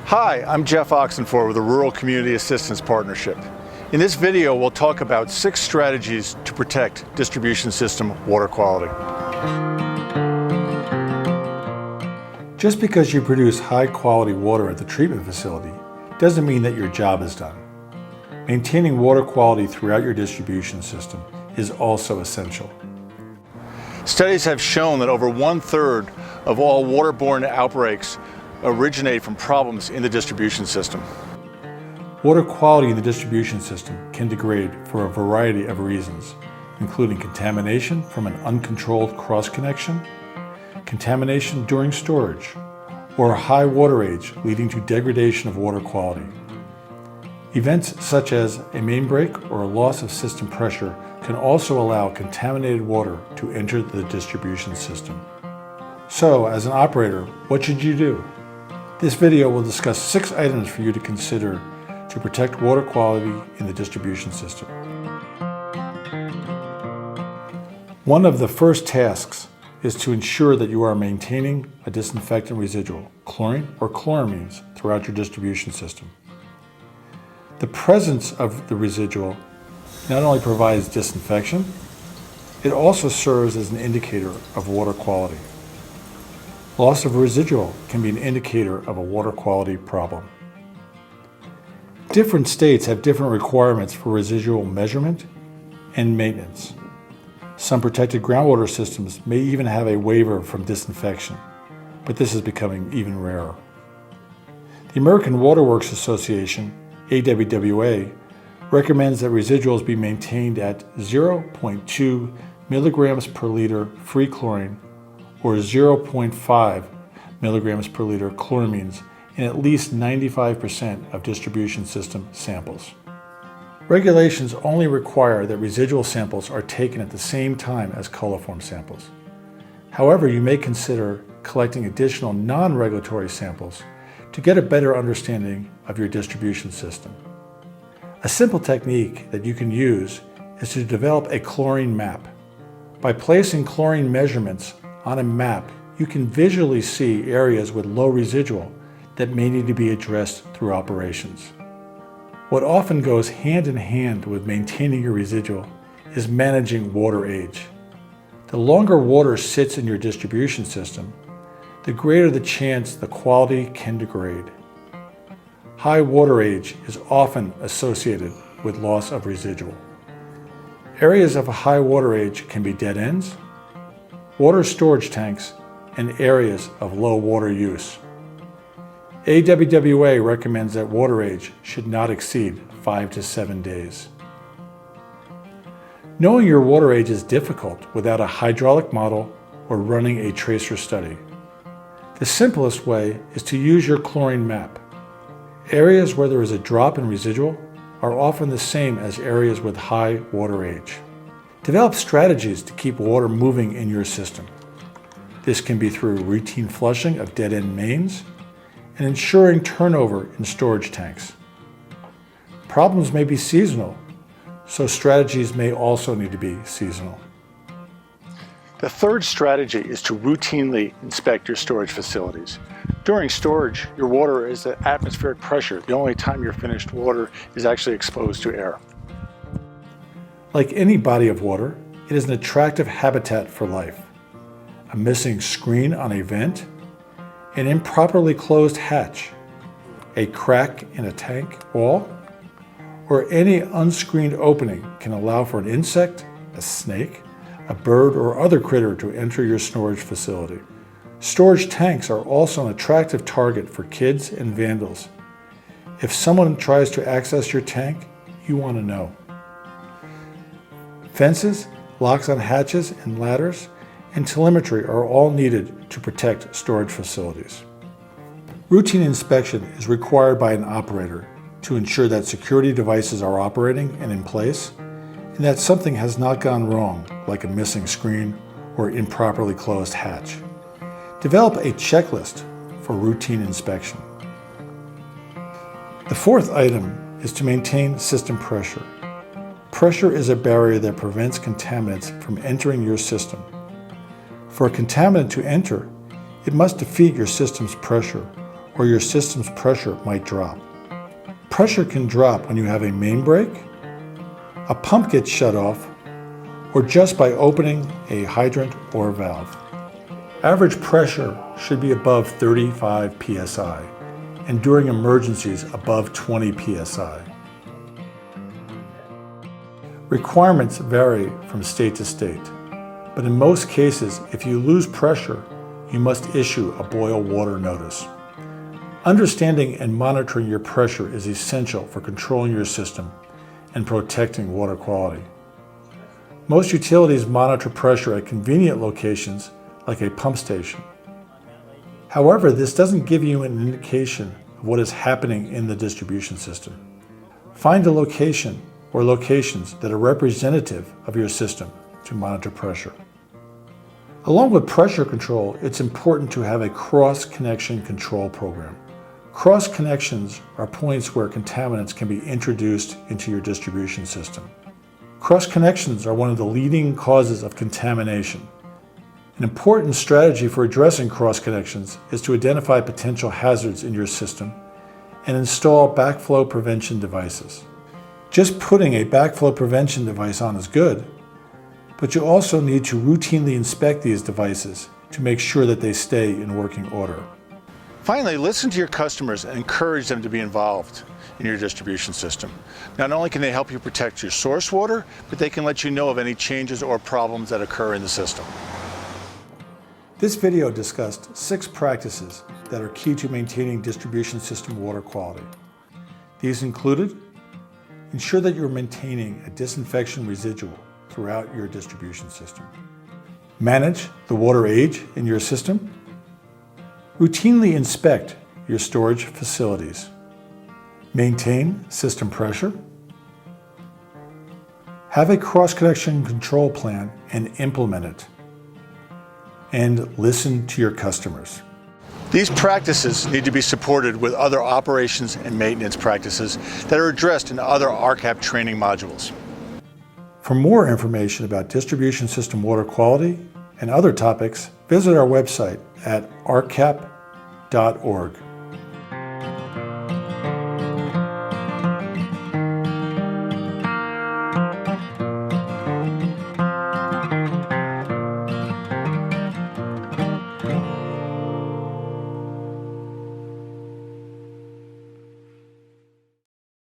Hi, I'm Jeff Oxenford with the Rural Community Assistance Partnership. In this video, we'll talk about 6 strategies to protect distribution system water quality. Just because you produce high-quality water at the treatment facility doesn't mean that your job is done. Maintaining water quality throughout your distribution system is also essential. Studies have shown that over 1/3 of all waterborne outbreaks originate from problems in the distribution system. Water quality in the distribution system can degrade for a variety of reasons, including contamination from an uncontrolled cross-connection, contamination during storage, or a high water age leading to degradation of water quality. Events such as a main break or a loss of system pressure can also allow contaminated water to enter the distribution system. So, as an operator, what should you do? This video will discuss 6 items for you to consider to protect water quality in the distribution system. One of the first tasks is to ensure that you are maintaining a disinfectant residual, chlorine or chloramines, throughout your distribution system. The presence of the residual not only provides disinfection, it also serves as an indicator of water quality. Loss of residual can be an indicator of a water quality problem. Different states have different requirements for residual measurement and maintenance. Some protected groundwater systems may even have a waiver from disinfection, but this is becoming even rarer. The American Water Works Association, AWWA, recommends that residuals be maintained at 0.2 milligrams per liter free chlorine or 0.5 milligrams per liter chloramines in at least 95% of distribution system samples. Regulations only require that residual samples are taken at the same time as coliform samples. However, you may consider collecting additional non-regulatory samples to get a better understanding of your distribution system. A simple technique that you can use is to develop a chlorine map. By placing chlorine measurements on a map, you can visually see areas with low residual that may need to be addressed through operations. What often goes hand in hand with maintaining your residual is managing water age. The longer water sits in your distribution system, the greater the chance the quality can degrade. High water age is often associated with loss of residual. Areas of a high water age can be dead ends, water storage tanks, and areas of low water use. AWWA recommends that water age should not exceed 5 to 7 days. Knowing your water age is difficult without a hydraulic model or running a tracer study. The simplest way is to use your chlorine map. Areas where there is a drop in residual are often the same as areas with high water age. Develop strategies to keep water moving in your system. This can be through routine flushing of dead-end mains and ensuring turnover in storage tanks. Problems may be seasonal, so strategies may also need to be seasonal. The third strategy is to routinely inspect your storage facilities. During storage, your water is at atmospheric pressure. The only time your finished water is actually exposed to air. Like any body of water, it is an attractive habitat for life. A missing screen on a vent, an improperly closed hatch, a crack in a tank wall, or any unscreened opening can allow for an insect, a snake, a bird, or other critter to enter your storage facility. Storage tanks are also an attractive target for kids and vandals. If someone tries to access your tank, you want to know. Fences, locks on hatches and ladders, and telemetry are all needed to protect storage facilities. Routine inspection is required by an operator to ensure that security devices are operating and in place, and that something has not gone wrong, like a missing screen or improperly closed hatch. Develop a checklist for routine inspection. The fourth item is to maintain system pressure. Pressure is a barrier that prevents contaminants from entering your system. For a contaminant to enter, it must defeat your system's pressure or your system's pressure might drop. Pressure can drop when you have a main break, a pump gets shut off, or just by opening a hydrant or valve. Average pressure should be above 35 psi, and during emergencies above 20 psi. Requirements vary from state to state, but in most cases, if you lose pressure, you must issue a boil water notice. Understanding and monitoring your pressure is essential for controlling your system and protecting water quality. Most utilities monitor pressure at convenient locations like a pump station. However, this doesn't give you an indication of what is happening in the distribution system. Find a location or locations that are representative of your system to monitor pressure. Along with pressure control, it's important to have a cross-connection control program. Cross connections are points where contaminants can be introduced into your distribution system. Cross connections are one of the leading causes of contamination. An important strategy for addressing cross connections is to identify potential hazards in your system and install backflow prevention devices. Just putting a backflow prevention device on is good, but you also need to routinely inspect these devices to make sure that they stay in working order. Finally, listen to your customers and encourage them to be involved in your distribution system. Not only can they help you protect your source water, but they can let you know of any changes or problems that occur in the system. This video discussed 6 practices that are key to maintaining distribution system water quality. These included: ensure that you're maintaining a disinfection residual throughout your distribution system. Manage the water age in your system. Routinely inspect your storage facilities. Maintain system pressure. Have a cross-connection control plan and implement it. And listen to your customers. These practices need to be supported with other operations and maintenance practices that are addressed in other RCAP training modules. For more information about distribution system water quality and other topics, visit our website at rcap.org.